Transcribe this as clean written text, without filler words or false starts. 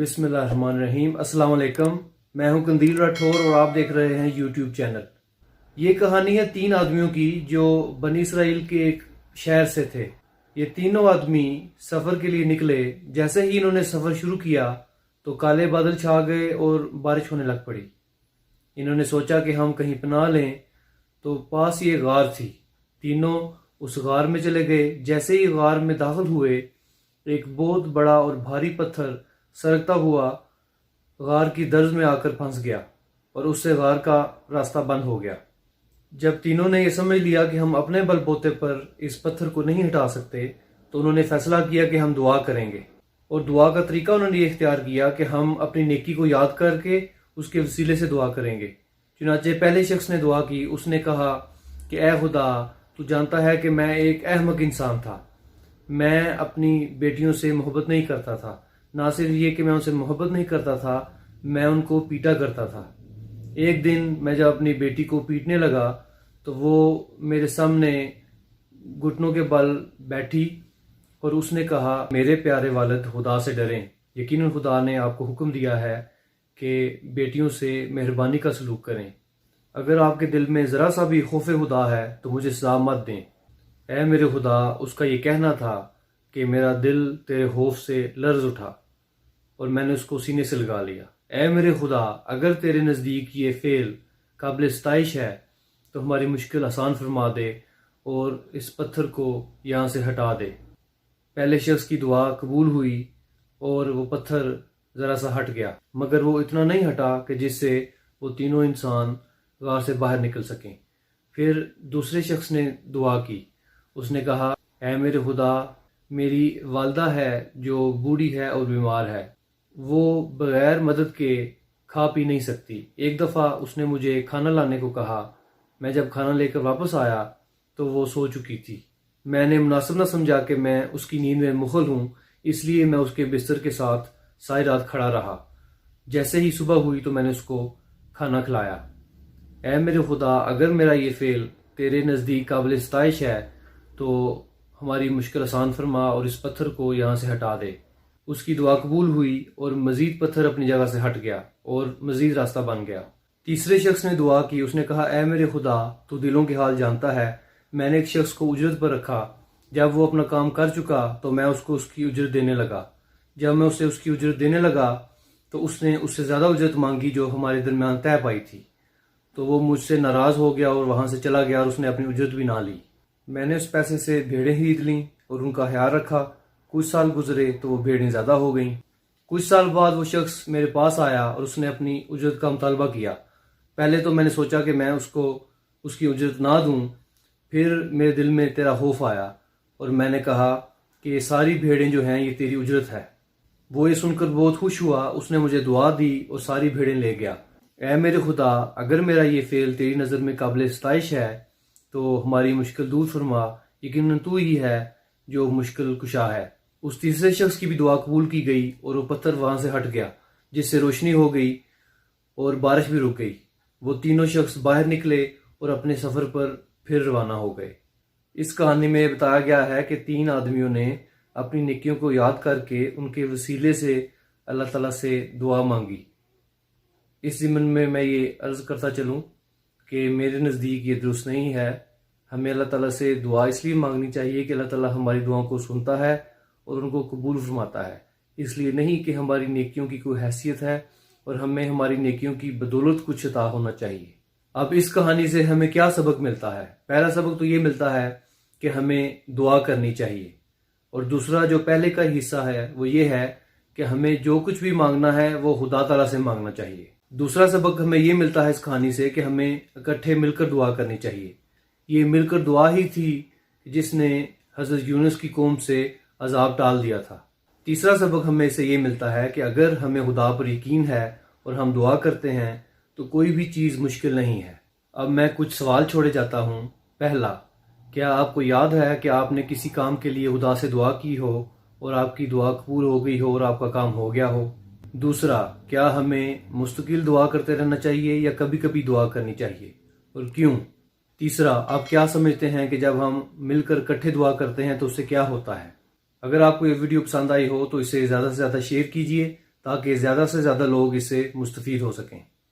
بسم اللہ الرحمن الرحیم۔ السلام علیکم، میں ہوں قندیل راٹھور اور آپ دیکھ رہے ہیں یوٹیوب چینل۔ یہ کہانی ہے 3 آدمیوں کی جو بنی اسرائیل کے ایک شہر سے تھے۔ یہ تینوں آدمی سفر کے لیے نکلے۔ جیسے ہی انہوں نے سفر شروع کیا تو کالے بادل چھا گئے اور بارش ہونے لگ پڑی۔ انہوں نے سوچا کہ ہم کہیں پناہ لیں، تو پاس یہ غار تھی۔ تینوں اس غار میں چلے گئے۔ جیسے ہی غار میں داخل ہوئے، ایک بہت بڑا اور بھاری پتھر سرکتا ہوا غار کی درز میں آ کر پھنس گیا اور اس سے غار کا راستہ بند ہو گیا۔ جب تینوں نے یہ سمجھ لیا کہ ہم اپنے بل بوتے پر اس پتھر کو نہیں ہٹا سکتے، تو انہوں نے فیصلہ کیا کہ ہم دعا کریں گے۔ اور دعا کا طریقہ انہوں نے یہ اختیار کیا کہ ہم اپنی نیکی کو یاد کر کے اس کے وسیلے سے دعا کریں گے۔ چنانچہ پہلے شخص نے دعا کی۔ اس نے کہا کہ اے خدا، تو جانتا ہے کہ میں ایک احمق انسان تھا۔ میں اپنی بیٹیوں سے محبت نہیں کرتا تھا۔ نہ صرف یہ کہ میں ان سے محبت نہیں کرتا تھا، میں ان کو پیٹا کرتا تھا۔ ایک دن میں جب اپنی بیٹی کو پیٹنے لگا تو وہ میرے سامنے گھٹنوں کے بل بیٹھی اور اس نے کہا، میرے پیارے والد، خدا سے ڈریں۔ یقیناً خدا نے آپ کو حکم دیا ہے کہ بیٹیوں سے مہربانی کا سلوک کریں۔ اگر آپ کے دل میں ذرا سا بھی خوف خدا ہے تو مجھے سزا مت دیں۔ اے میرے خدا، اس کا یہ کہنا تھا کہ میرا دل تیرے خوف سے لرز اٹھا اور میں نے اس کو سینے سے لگا لیا۔ اے میرے خدا، اگر تیرے نزدیک یہ فعل قابل ستائش ہے تو ہماری مشکل آسان فرما دے اور اس پتھر کو یہاں سے ہٹا دے۔ پہلے شخص کی دعا قبول ہوئی اور وہ پتھر ذرا سا ہٹ گیا، مگر وہ اتنا نہیں ہٹا کہ جس سے وہ تینوں انسان غار سے باہر نکل سکیں۔ پھر دوسرے شخص نے دعا کی۔ اس نے کہا، اے میرے خدا، میری والدہ ہے جو بوڑھی ہے اور بیمار ہے۔ وہ بغیر مدد کے کھا پی نہیں سکتی۔ ایک دفعہ اس نے مجھے کھانا لانے کو کہا۔ میں جب کھانا لے کر واپس آیا تو وہ سو چکی تھی۔ میں نے مناسب نہ سمجھا کہ میں اس کی نیند میں مغل ہوں، اس لیے میں اس کے بستر کے ساتھ ساری رات کھڑا رہا۔ جیسے ہی صبح ہوئی تو میں نے اس کو کھانا کھلایا۔ اے میرے خدا، اگر میرا یہ فعل تیرے نزدیک قابل ستائش ہے تو ہماری مشکل آسان فرما اور اس پتھر کو یہاں سے ہٹا دے۔ اس کی دعا قبول ہوئی اور مزید پتھر اپنی جگہ سے ہٹ گیا اور مزید راستہ بن گیا۔ تیسرے شخص نے دعا کی۔ اس نے کہا، اے میرے خدا، تو دلوں کے حال جانتا ہے۔ میں نے ایک شخص کو اجرت پر رکھا۔ جب وہ اپنا کام کر چکا تو میں اس کو اس کی اجرت دینے لگا۔ جب میں اسے اس کی اجرت دینے لگا تو اس نے اس سے زیادہ اجرت مانگی جو ہمارے درمیان طے پائی تھی۔ تو وہ مجھ سے ناراض ہو گیا اور وہاں سے چلا گیا اور اس نے اپنی اجرت بھی نہ لی۔ میں نے اس پیسے سے بھیڑیں خرید لیں اور ان کا خیال رکھا۔ کچھ سال گزرے تو وہ بھیڑیں زیادہ ہو گئیں۔ کچھ سال بعد وہ شخص میرے پاس آیا اور اس نے اپنی اجرت کا مطالبہ کیا۔ پہلے تو میں نے سوچا کہ میں اس کو اس کی اجرت نہ دوں، پھر میرے دل میں تیرا خوف آیا اور میں نے کہا کہ یہ ساری بھیڑیں جو ہیں یہ تیری اجرت ہے۔ وہ یہ سن کر بہت خوش ہوا۔ اس نے مجھے دعا دی اور ساری بھیڑیں لے گیا۔ اے میرے خدا، اگر میرا یہ فعل تیری نظر میں قابل ستائش ہے تو ہماری مشکل دور فرما۔ یقیناً تو ہی ہے جو مشکل کشا ہے۔ اس تیسرے شخص کی بھی دعا قبول کی گئی اور وہ پتھر وہاں سے ہٹ گیا، جس سے روشنی ہو گئی اور بارش بھی رک گئی۔ وہ تینوں شخص باہر نکلے اور اپنے سفر پر پھر روانہ ہو گئے۔ اس کہانی میں بتایا گیا ہے کہ 3 آدمیوں نے اپنی نیکیوں کو یاد کر کے ان کے وسیلے سے اللہ تعالیٰ سے دعا مانگی۔ اس ضمن میں یہ عرض کرتا چلوں کہ میرے نزدیک یہ درست نہیں ہے۔ ہمیں اللہ تعالیٰ سے دعا اس لیے مانگنی چاہیے کہ اللہ تعالیٰ ہماری دعاؤں کو سنتا ہے اور ان کو قبول فرماتا ہے، اس لیے نہیں کہ ہماری نیکیوں کی کوئی حیثیت ہے اور ہمیں ہماری نیکیوں کی بدولت کچھ عطا ہونا چاہیے۔ اب اس کہانی سے ہمیں کیا سبق ملتا ہے؟ پہلا سبق تو یہ ملتا ہے کہ ہمیں دعا کرنی چاہیے، اور دوسرا جو پہلے کا حصہ ہے وہ یہ ہے کہ ہمیں جو کچھ بھی مانگنا ہے وہ خدا تعالیٰ سے مانگنا چاہیے۔ دوسرا سبق ہمیں یہ ملتا ہے اس کہانی سے کہ ہمیں اکٹھے مل کر دعا کرنی چاہیے۔ یہ مل کر دعا ہی تھی جس نے حضرت یونس کی قوم سے عذاب ٹال دیا تھا۔ تیسرا سبق ہمیں سے یہ ملتا ہے کہ اگر ہمیں خدا پر یقین ہے اور ہم دعا کرتے ہیں تو کوئی بھی چیز مشکل نہیں ہے۔ اب میں کچھ سوال چھوڑے جاتا ہوں۔ پہلا، کیا آپ کو یاد ہے کہ آپ نے کسی کام کے لیے خدا سے دعا کی ہو اور آپ کی دعا قبول ہو گئی ہو اور آپ کا کام ہو گیا ہو؟ دوسرا، کیا ہمیں مستقل دعا کرتے رہنا چاہیے یا کبھی کبھی دعا کرنی چاہیے اور کیوں؟ تیسرا، آپ کیا سمجھتے ہیں کہ جب ہم مل کر اکٹھے دعا کرتے ہیں تو اس سے کیا ہوتا ہے؟ اگر آپ کو یہ ویڈیو پسند آئی ہو تو اسے زیادہ سے زیادہ شیئر کیجیے تاکہ زیادہ سے زیادہ لوگ اس سے مستفید ہو سکیں۔